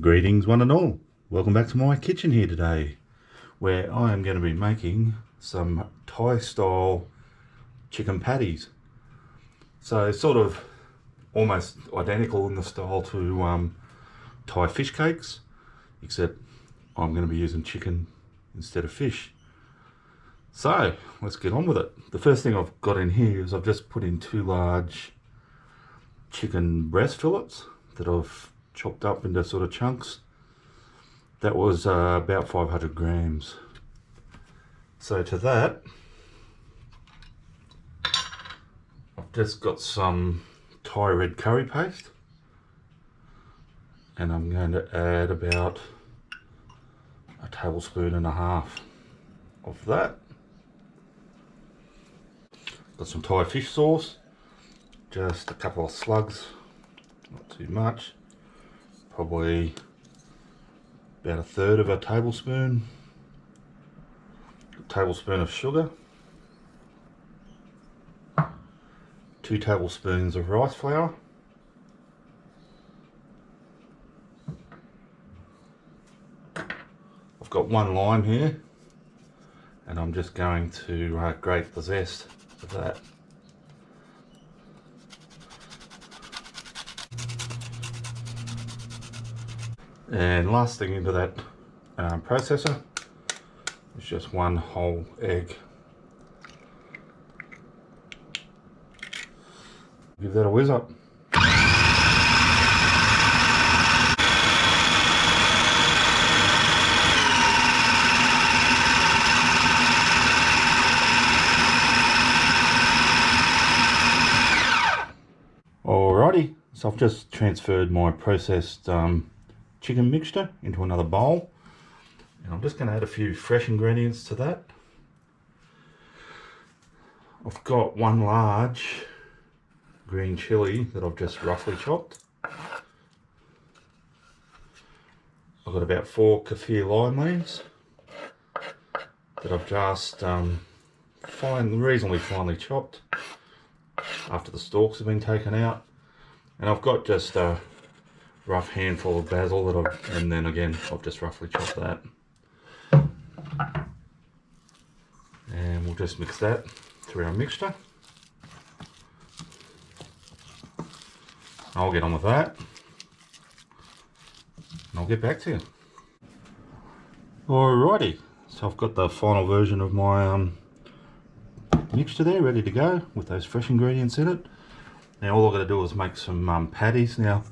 Greetings one and all. Welcome back to my kitchen here today, where I am going to be making some Thai style chicken patties. So sort of almost identical in the style to Thai fish cakes, except I'm going to be using chicken instead of fish. So let's get on with it. The first thing I've got in here is I've just put in 2 large chicken breast fillets that I've chopped up into sort of chunks. That was about 500 grams. So to that, I've just got some Thai red curry paste, and I'm going to add about 1.5 tablespoons of that. Got some Thai fish sauce, just a couple of slugs, not too much. Probably about 1/3 of a tablespoon. A tablespoon of sugar. 2 tablespoons of rice flour. I've got 1 lime here, and I'm just going to grate the zest of that. And last thing into that processor is just 1 whole egg. Give that a whiz up. Alrighty, so I've just transferred my processed chicken mixture into another bowl, and I'm just going to add a few fresh ingredients to that. I've got 1 large green chilli that I've just roughly chopped. I've got about 4 kaffir lime leaves that I've just reasonably finely chopped after the stalks have been taken out, and I've got just a rough handful of basil that and then again I've just roughly chopped that, and we'll just mix that through our mixture. I'll get on with that and I'll get back to you. Alrighty, so I've got the final version of my mixture there ready to go with those fresh ingredients in it. Now all I've got to do is make some patties. Now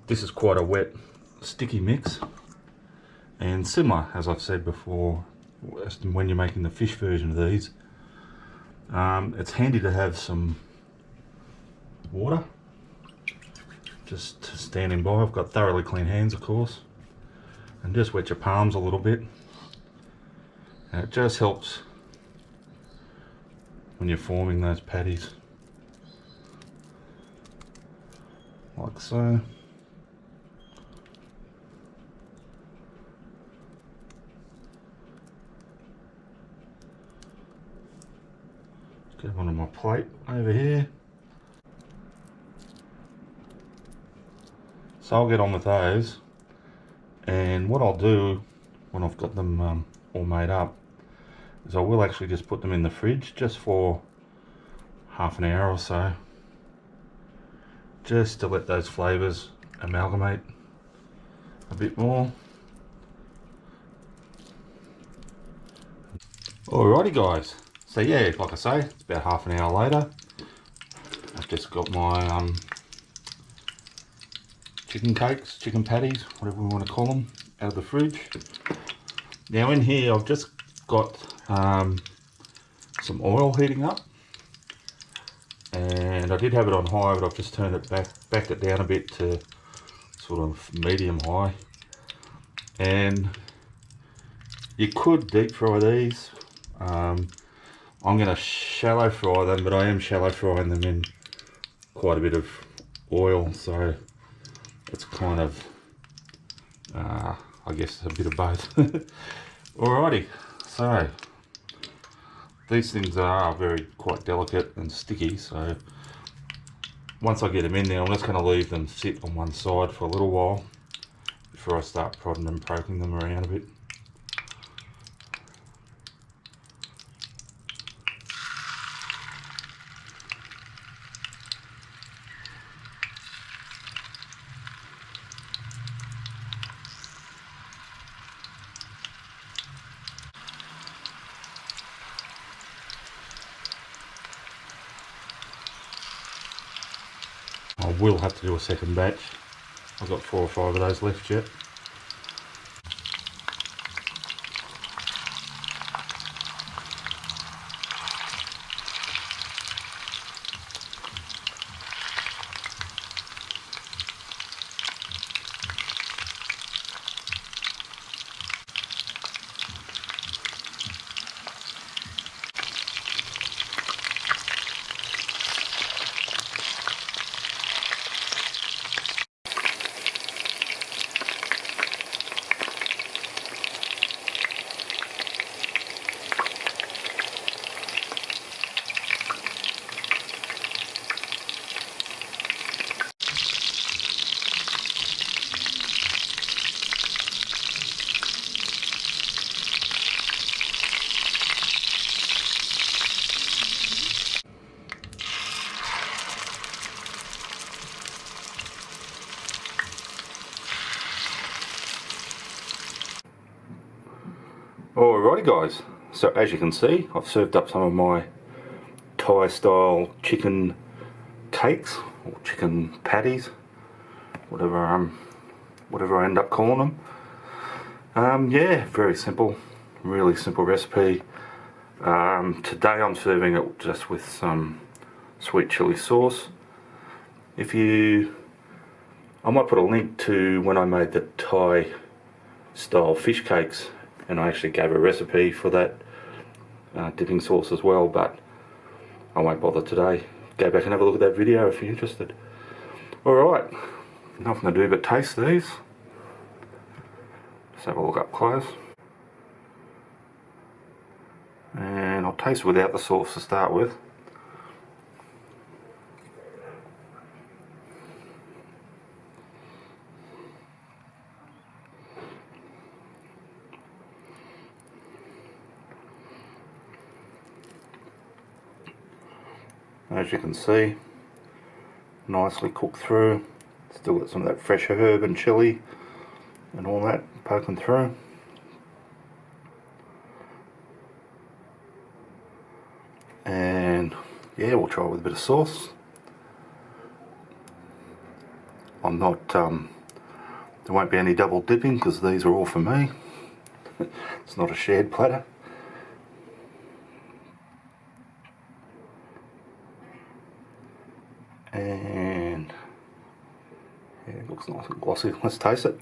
this is quite a wet, sticky mix, and similar, as I've said before, when you're making the fish version of these, it's handy to have some water just standing by. I've got thoroughly clean hands, of course, and just wet your palms a little bit, and it just helps when you're forming those patties, like so. Get one on my plate over here. So I'll get on with those, and what I'll do when I've got them all made up is I will actually just put them in the fridge just for half an hour or so, just to let those flavours amalgamate a bit more. Alrighty guys, so yeah, like I say, it's about half an hour later. I've just got my chicken cakes, chicken patties, whatever we want to call them, out of the fridge. Now in here I've just got some oil heating up, and I did have it on high, but I've just turned it backed it down a bit to sort of medium high. And you could deep fry these. I'm going to shallow fry them, but I am shallow frying them in quite a bit of oil, so it's kind of I guess a bit of both. Alrighty, so these things are quite delicate and sticky, so once I get them in there, I'm just going to leave them sit on one side for a little while before I start prodding and poking them around a bit. I will have to do a second batch. I've got 4 or 5 of those left yet. Alrighty guys, so as you can see, I've served up some of my Thai style chicken cakes or chicken patties, whatever I end up calling them. Yeah, very simple, really simple recipe. Today I'm serving it just with some sweet chili sauce. I might put a link to when I made the Thai style fish cakes, and I actually gave a recipe for that dipping sauce as well, but I won't bother today. Go back and have a look at that video if you're interested. Alright, nothing to do but taste these. Let's have a look up close. And I'll taste without the sauce to start with. As you can see, nicely cooked through. Still got some of that fresh herb and chili and all that poking through. And yeah, we'll try it with a bit of sauce. There won't be any double dipping because these are all for me. It's not a shared platter. And yeah, it looks nice and glossy. Let's taste it.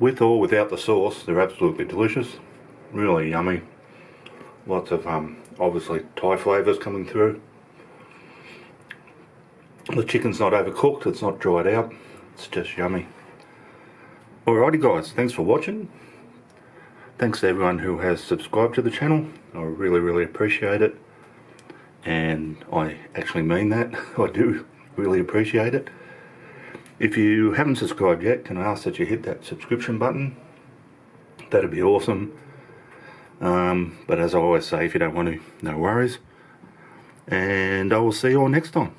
With or without the sauce, they're absolutely delicious. Really yummy. Lots of obviously Thai flavours coming through. The chicken's not overcooked, it's not dried out. It's just yummy. Alrighty guys, thanks for watching. Thanks to everyone who has subscribed to the channel. I really appreciate it. And I actually mean that. I do really appreciate it. If you haven't subscribed yet, can I ask that you hit that subscription button? That'd be awesome. But as I always say, if you don't want to, no worries. And I will see you all next time.